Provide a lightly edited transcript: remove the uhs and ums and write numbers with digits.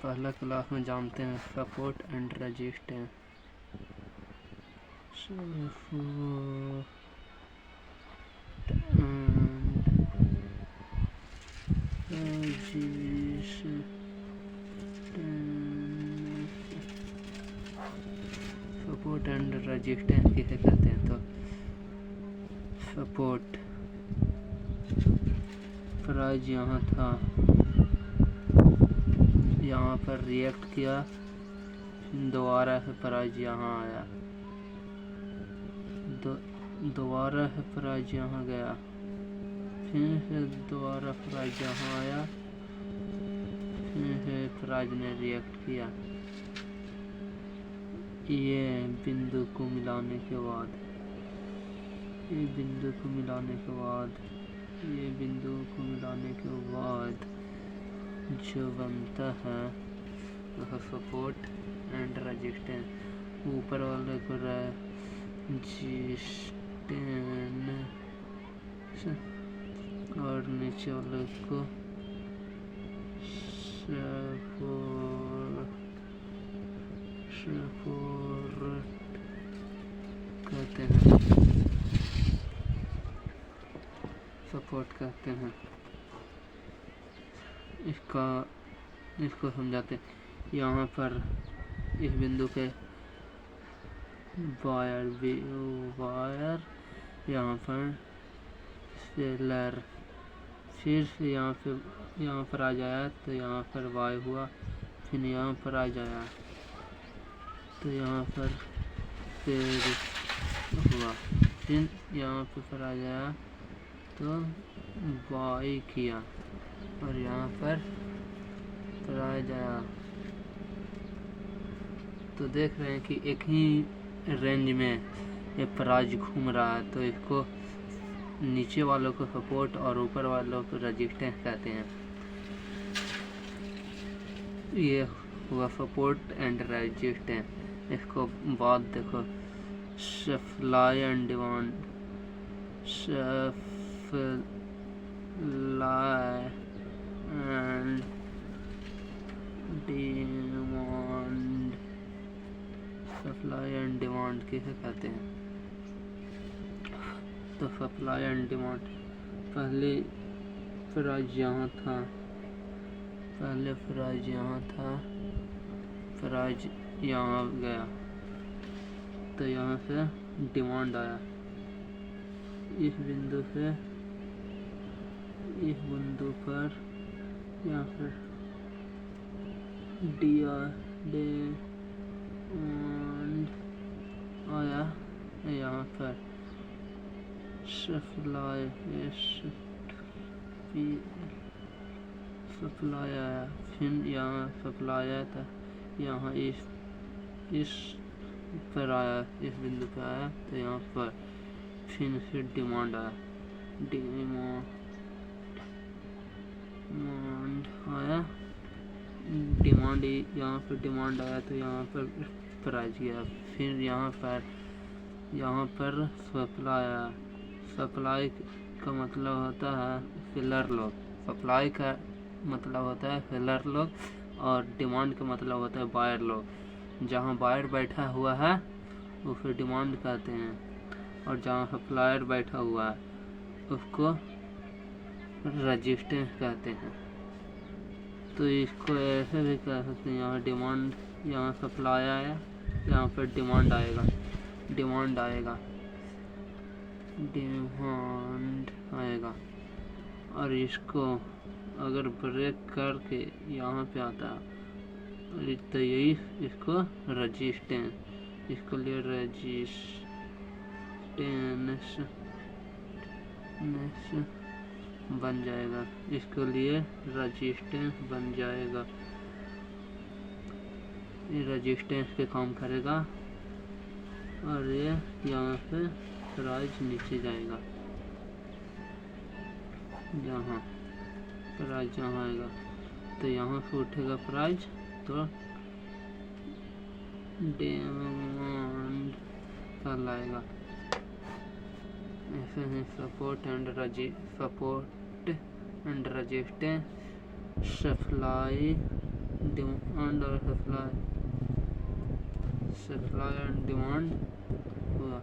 पहला क्लास में जानते हैं support and resistance. Support and resistance किसे कहते हैं? तो सपोर्ट प्राइज यहाँ था, यहाँ पर रिएक्ट किया, दोबारा से प्राइज यहाँ आया, दोबारा से प्राइज यहाँ गया, फिर से दोबारा प्राइज यहाँ आया, फिर से प्राइज ने रिएक्ट किया। ये बिंदु को मिलाने के बाद, ये बिंदु को मिलाने के बाद, ये बिंदु को मिलाने के बाद जो बनता है वह सपोर्ट एंड रेजिस्टेंस। ऊपर वाले को रेजिस्टेंस और नीचे वाले को सपोर्ट कहते हैं, सपोर्ट कहते हैं। इसको समझाते हैं। यहाँ पर इस बिंदु पे वायर, यहाँ पर सेलर, फिर से यहाँ पर आ जाया तो यहाँ पर वाई हुआ, फिर यहाँ पर आ जाया तो यहाँ पर सेल हुआ, फिर यहाँ पर आ जाया तो वाई किया और यहाँ पर आ जाया। तो देख रहे हैं कि एक ही रेंज में ये प्राइज घूम रहा है, तो इसको नीचे वालों को सपोर्ट और ऊपर वालों को रेजिस्टेंस कहते हैं। ये हुआ सपोर्ट एंड रेजिस्टेंस। इसको बाद देखो, supply and demand, supply and demand, supply and demand किसे कहते हैं? तो सप्लाई एंड डिमांड, पहले प्राइस यहाँ था, पहले प्राइस यहाँ था, प्राइस यहाँ गया तो यहाँ से डिमांड आया, इस बिंदु से इस बिंदु पर यहाँ पर डिमांड आया, यहाँ पर सप्लाई आया, फिर यहाँ सप्लाई आया था, यहाँ इस पर आया, इस बिंदु पर आया तो यहाँ पर फिर डिमांड आया, डिमांड आया, डिमांड यहाँ पर डिमांड आया तो यहाँ पर प्राइस गया, फिर यहाँ पर सप्लाई आया। सप्लाई का मतलब होता है फिलर लोग, सप्लाई का मतलब होता है फिलर लोग और डिमांड का मतलब होता है बायर लोग। जहाँ बायर बैठा हुआ है उसे डिमांड कहते हैं और जहाँ सप्लायर बैठा हुआ है उसको रेजिस्टेंस कहते हैं। तो इसको ऐसे भी कह सकते हैं, यहाँ डिमांड, यहाँ सप्लाई आया, यहाँ पर डिमांड आएगा, डिमांड आएगा, डिमांड आएगा और इसको अगर ब्रेक करके यहाँ पे आता है तो यही इसको रेजिस्टेंस, इसको लिए रेजिस्टेंस बन जाएगा, इसके लिए रेजिस्टेंस बन जाएगा, ये रेजिस्टेंस पे काम करेगा और ये यहाँ से प्राइस नीचे जाएगा, यहाँ प्राइस यहाँ आएगा तो यहाँ से उठेगा प्राइस तो डिमांड कहलाएगा। ऐसे ही support and resistance, supply demand और सप्लाई, सप्लाई एंड डिमांड हुआ।